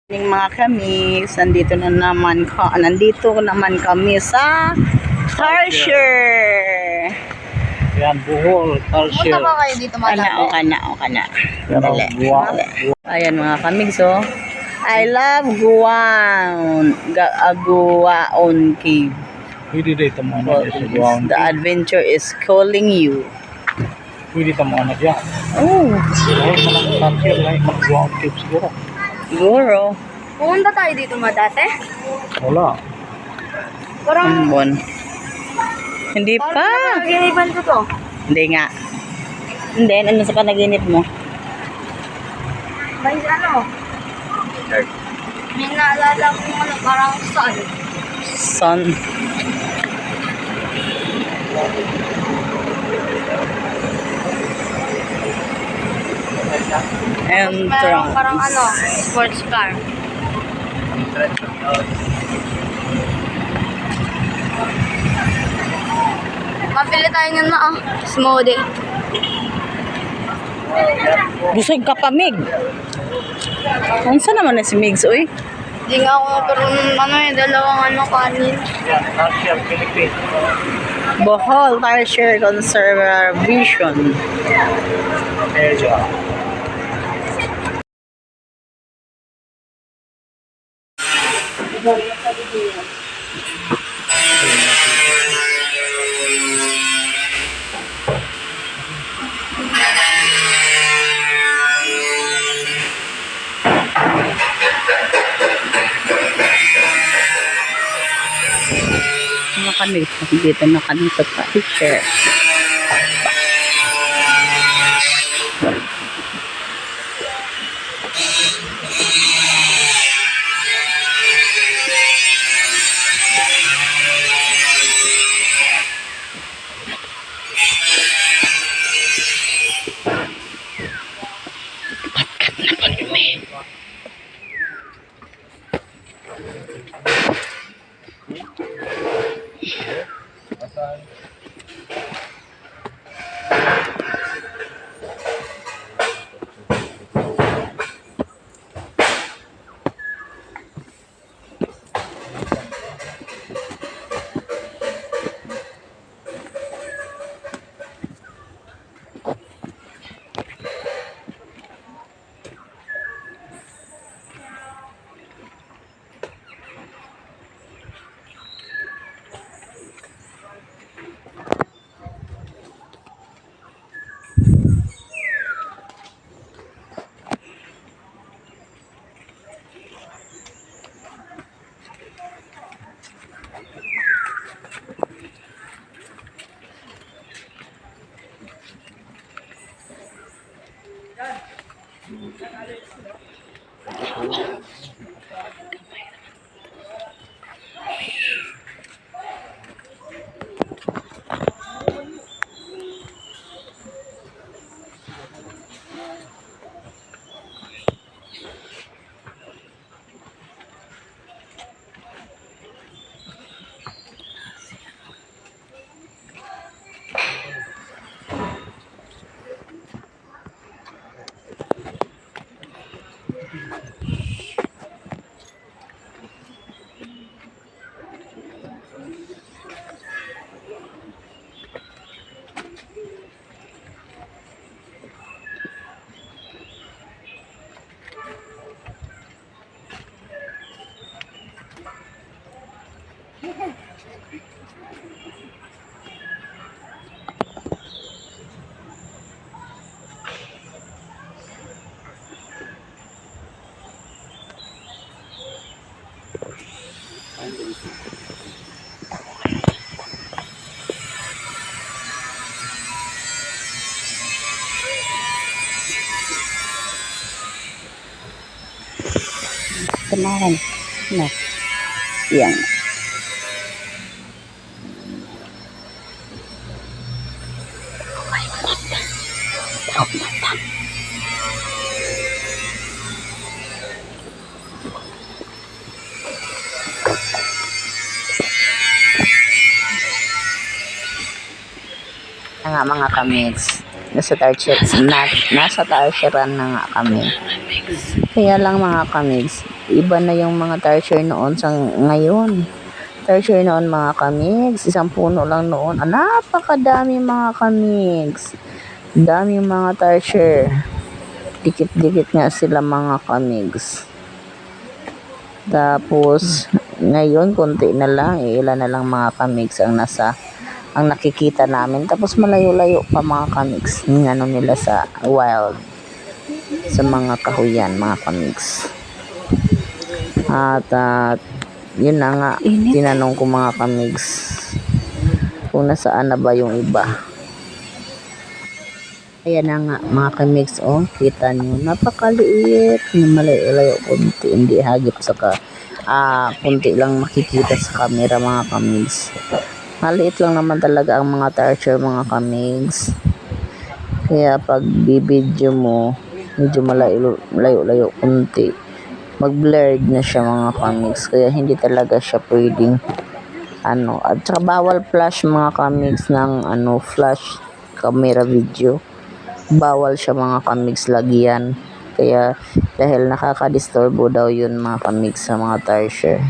Mga kamis, nandito naman kami sa Tarsier. Yan, Bohol, Tarsier. Punta ba kayo dito madami? Kana. Dali. Ayan mga kamis, oh. I love Guaon Cave. Pwede dito mo na sa Guaon. The adventure is calling you. Pwede dito mo na dyan. Oh, Dahil malang Tarsier, dahil malang Guaon Cave siguro. siguro. Pumunta tayo dito madate? Wala. Parang, Bon. Hindi pa. naginiban ko to. Hindi nga. Hindi, ano sa panaginip mo? May ano? May naalala ko ano, parang sun. Sun. Meron Entrance. parang ano, sports car. Mabili tayo nga na smoothie. Busog ka pa, Mig. Unsa naman na si Migs, uy? Hindi nga ako nagkaroon ano dalawang ano kanin. Yan, Tarsier, Philippines. Bohol Tarsier Conservation. Medyo. Mga kami, dito na kami sa Tarsier. Kenalan. Nah. Yang nga mga kamigs, nasa Tarsier na nga kami. Kaya lang mga kamigs, iba na yung mga tertiary noon sa ngayon. Tertiary noon mga kamigs, isang puno lang noon. Napakadami mga kamigs. Dami mga tertiary. Dikit-dikit nga sila mga kamigs. Tapos, ngayon, konti na lang, ilan na lang mga kamigs ang nakikita namin. Tapos, malayo-layo pa mga kamigs. Ano nila sa wild. Sa mga kahuyan, mga kamigs. At, yun na nga, tinanong ko mga kamigs kung nasaan na ba yung iba. Ayan na nga mga kamigs, kita nyo, napakaliit, malayo-layo, kunti, hindi hagip sa kunti lang makikita sa camera mga kamigs. Maliit lang naman talaga ang mga tertiary mga kamigs. Kaya pag bibidyo mo, medyo malayo-layo, kunti. Mag-blurred na siya mga kamigs. Kaya hindi talaga siya pwedeng at saka bawal flash mga kamigs ng flash camera video. Bawal siya mga kamigs lagyan. Kaya dahil nakakadisturbo daw yun mga kamigs sa mga tertiary.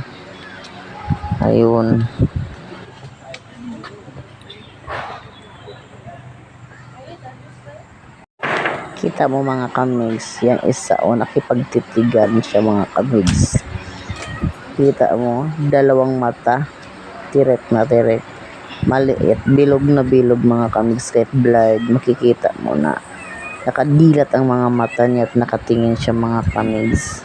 Ayun. Kita mo mga kamigs, yan isa nakipagtitigan siya mga kamigs. Kita mo, dalawang mata, tiret na tiret. Maliit, bilog na bilog mga kamigs, kahit blurred, makikita mo na nakadilat ang mga mata niya at nakatingin siya mga kamigs.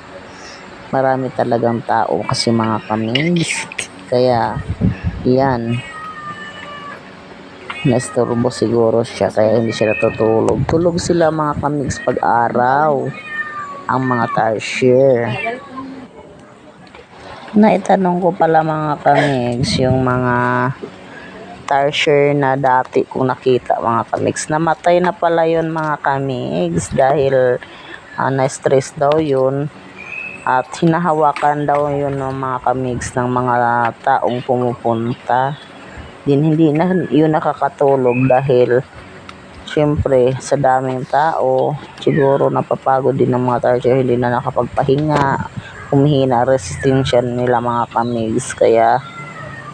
Marami talagang tao kasi mga kamigs. Kaya, yan. Naisturbo siguro siya kaya hindi siya natutulog. Tulog sila mga kamigs pag araw. Ang mga tertiary. Naitanong ko pala mga kamigs yung mga tertiary na dati kong nakita mga kamigs. Namatay na pala yun mga kamigs dahil na-stress daw yun at hinahawakan daw yun ng mga kamigs ng mga taong pumupunta. Hindi na yun nakakatulog dahil syempre sa daming tao siguro napapagod din ng mga tertiary, hindi na nakapagpahinga, humihina resistensya nila mga kamigs. Kaya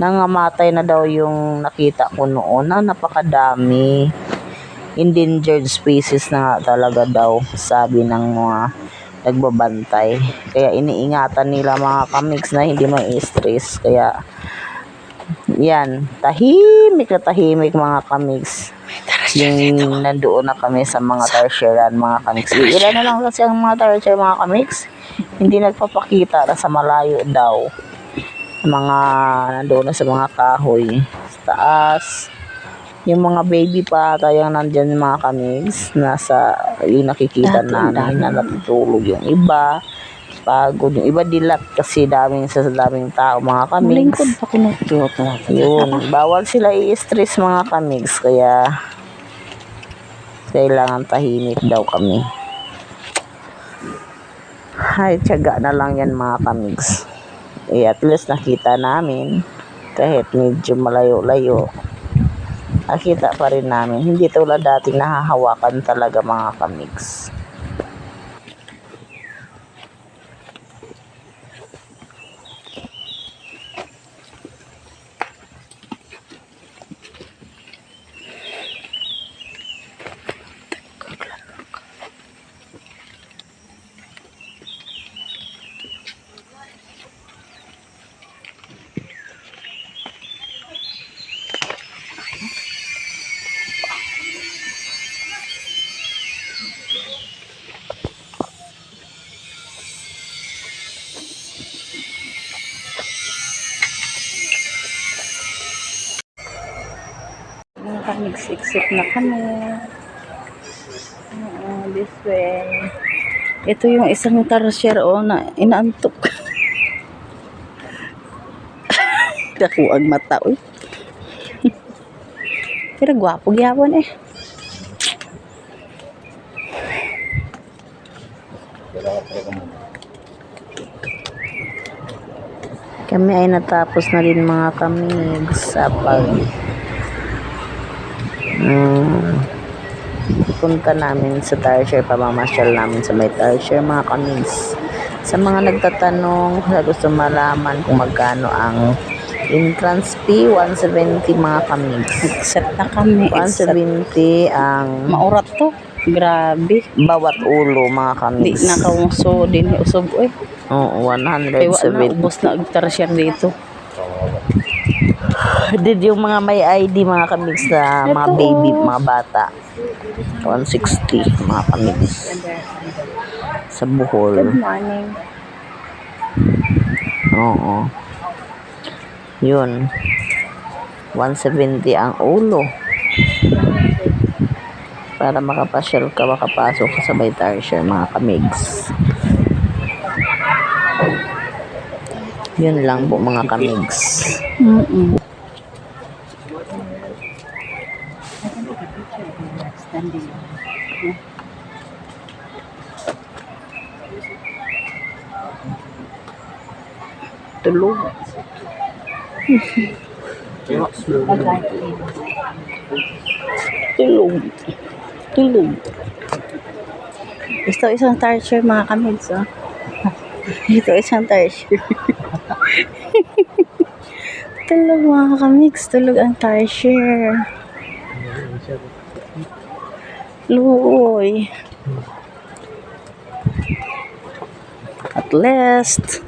nangamatay na daw yung nakita ko noon na napakadami. Endangered species na nga talaga daw, sabi ng mga nagbabantay. Kaya iniingatan nila mga kamigs na hindi mai-stress. Kaya yan, tahimik na tahimik mga kamigs. Yung nandoon na kami sa mga tertiary mga kamigs. Ilan na lang kasi ang mga tertiary mga kamigs. Hindi nagpapakita na sa malayo daw. Mga nandoon na sa mga kahoy sa taas. Yung mga baby pa tayong nandyan mga kamigs, nasa yung nakikita namin na natutulog yung iba, pagod yung iba, dilat kasi daming tao mga kamigs. Yun, bawal sila i-stress mga kamigs, kaya kailangan tahimik daw kami. Ay, tiyaga na lang yan mga kamigs. At least nakita namin kahit medyo malayo-layo, nakita pa rin namin. Hindi tulad dating nahahawakan talaga mga kamigs. Nag-exit na kami. This way. Ito yung isang tertiary na inaantok. Dako ang mata. Pero gwapo gyapon eh. Kami ay natapos na rin mga kamigs sa punta namin sa tertiary, pamamasyal namin sa may tertiary mga kamigs Sa mga nagtatanong, sa gusto malaman kung magkano ang entrance fee, 170 mga kamigs. Except na kami. 170 ang Maurat to. Grabe. bawat ulo mga Di kamigs. na kauso din usog. Uy. Oo, Kaya na, 170. ubos na agtarsyar dito. Did yung mga may ID mga kamigs na mga Ito. baby, mga bata. 160 mga kamigs. Sa Bohol. Morning. Oo. Yun. 170 ang ulo. Para makapasyal ka, makapasok ka sa Bay Tarsier, mga kamigs. Yun lang po mga kamigs. Tulog. Tulog. Tulog. Ito isang tarsier mga kamigs. Oh. Ito isang tarsier. Tulog mga kamigs. Tulog ang tarsier. Luoy. At least,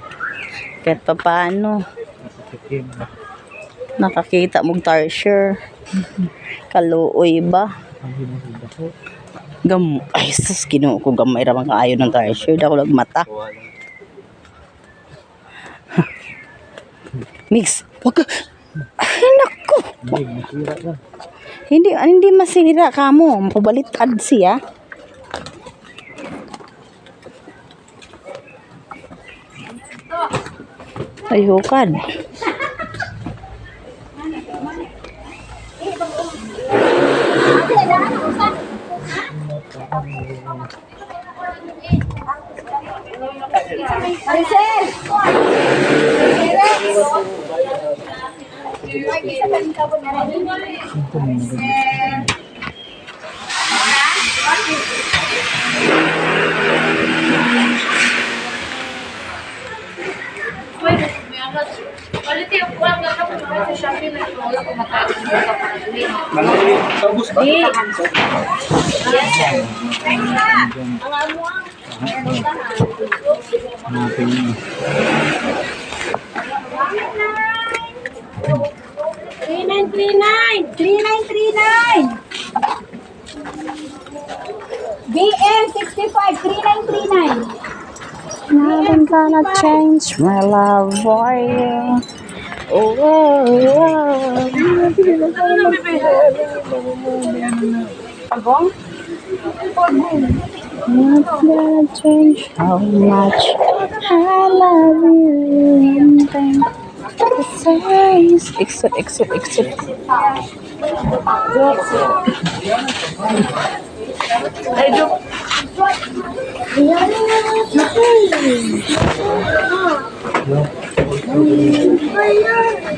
kahit pa paano, nakakita mong tarsier. Kaluoy ba? Ay, sus, kinuha ko gamay ramang kaayo ng tarsier. Dako lang mata. Mix, wag ka. Ay, naku. Hindi masira ka mo. Mapabalitad siya. Ay, hukad. BM65 3939. Nothing gonna change my love for you. Oh, oh, oh. Not gonna change how much I love you. The size. Exit.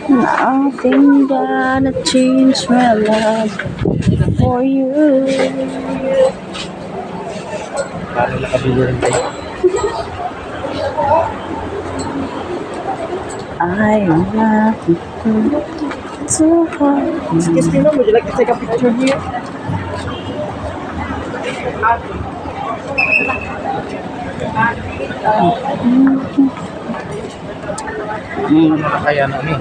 Nothing gonna change my love for you. Paano nakabili rin tayo? I love you so hard. Excuse me, ma'am. Would you like to take a picture here? Kaya na ni.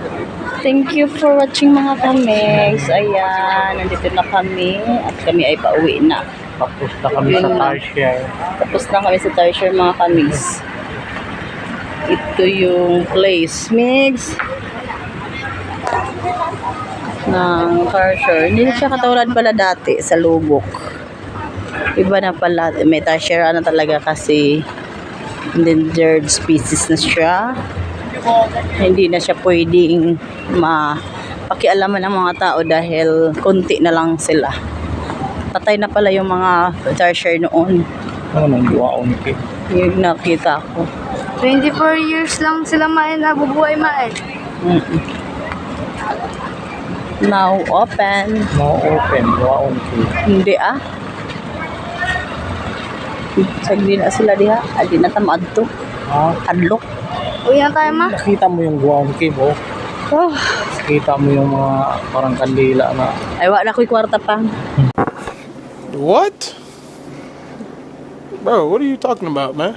Thank you for watching mga kamigs. Ayan, nandito na kami at kami ay pauwi na. Tapos na kami sa Yun na. Tarsier. Tapos na kami sa Tarsier mga kamigs. Ito yung place, Migs, ng Tarsier. Hindi na siya katulad pala dati sa Lubok. Iba na pala. May Tarsier na talaga kasi endangered species na siya. Hindi na siya pwedeng mapakialaman ng mga tao dahil konti na lang sila. Patay na pala yung mga Tarsier noon. Ano nang buwaon ki? Yung nakita ko. 24 years lang sila nabubuhay main. Now open. No open, buwaon ki. Hindi Sagdi na sila diha. Adi na tamad to. Ha? Adlok. Uwi na tayo, ma. Nakita mo yung Guaon Cave, oh. Oh. Nakita mo yung mga parang kandila na. Ay, wala ko'y kwarta pa. What? Bro, what are you talking about, man?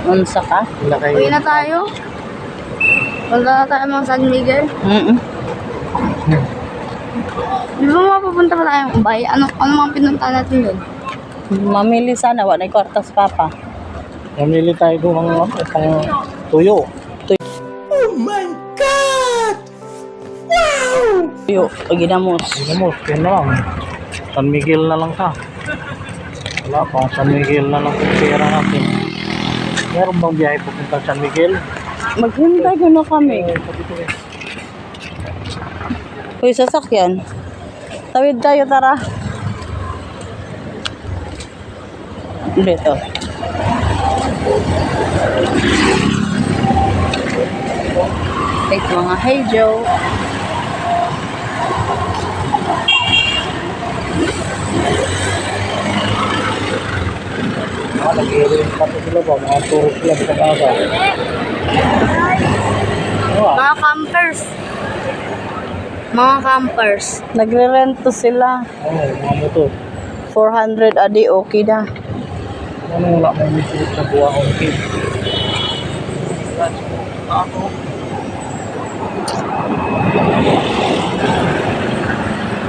Unsa ka? Wala kayo. Uwi na tayo. Punta na tayo mga San Miguel. Di ba mapapunta pa tayong bay? Ano mga pinunta natin yun? Mamili sana, wala na kwarta sa papa. Namili tayo doon ng isang tuyo. Yo, ginamos. Hindi mo, yan na lang. San Miguel na lang ka. Wala pa, San Miguel na lang kung pera natin. Meron bang biyahe pupunta San Miguel? Maghintay ko na kami. Uy, sasakyan. Tawid tayo, tara. Dito. Wait, mga hey Joe. Nag-iirin pa sila ba? Mga tourist sila sa kasa. Mga campers. Mga campers. Nagre-rent to sila. Oo, mga motor. 400 a day, okay na. Ano wala may misut sa Guaon Cave?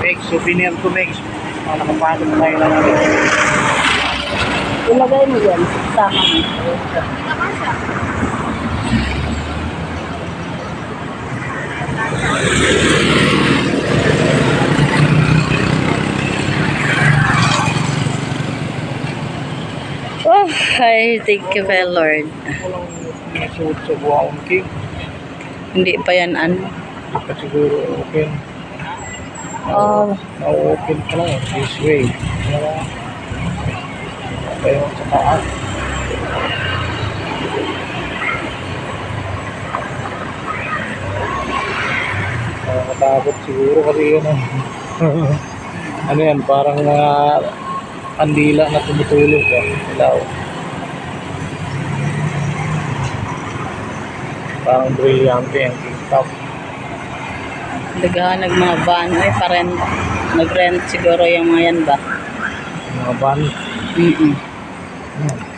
Meg, souvenir to Meg. Nakapasok tayo na natin. Ilagay mo yan. Sama mo. Oh, I thank you, Lord. Walang misut sa Guaon Cave. Hindi pa yan ano. Baka siguro open. Oh, Na-open pa lang. This way. Kayo sa taas. Nakakatakot siguro kasi yun. Ano yan, parang mga kandila na tumutulog. Ilaw. Parang brilyante ang TikTok. naghahanag mga van. Ay, parent. Nag-rent siguro yung mga yan ba? Mga van. Mm-mm. Hmm.